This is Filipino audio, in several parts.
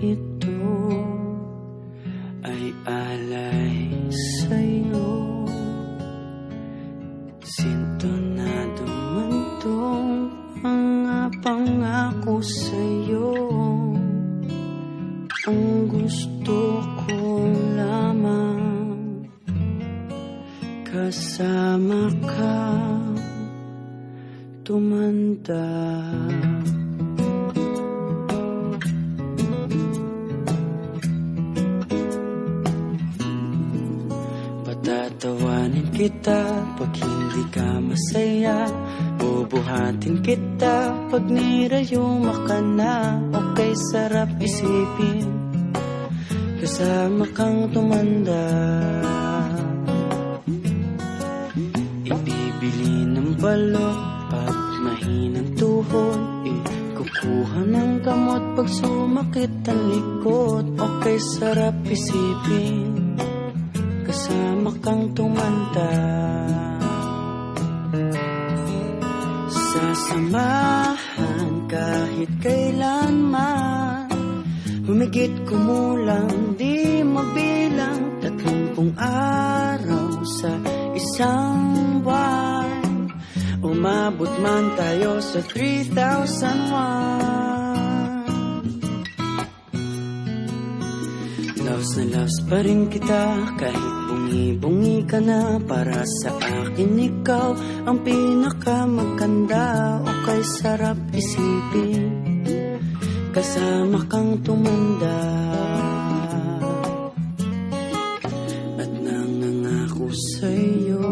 ito ay alay sa'yo. Sintonado man tong mga pangako sa'yo. Ang gusto ko lamang kasama ka tumanda. Patatawanin kita pag hindi ka masaya. Bubuhatin kita pag nirayuma ka na. Okay, sarap isipin kasama kang tumanda. Ibibili ng balot pag mahinang tuhod. Kukuha ng gamot pag sumakit ang likod. Okay, sarap isipin kasama kang tumanda. Sasamahan kahit kailanman. Humigit kumulang di mabilang 30 araw sa isang buwan. Umabot man tayo sa 3,001. Loves na loves pa rin kita kahit bungi-bungi ka na. Para sa akin ikaw ang pinakamaganda. Okay, sarap isipin kasama kang tumanda. At nangangako sa'yo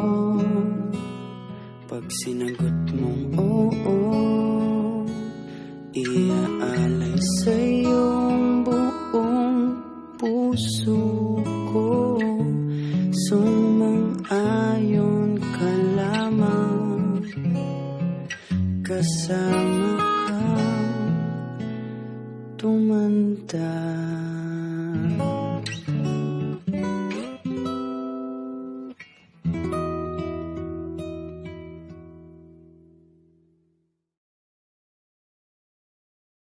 pag sinagot mong oo, iaalay sa'yong buong puso ko. Sumang-ayon ka lamang kasama ka tumanda.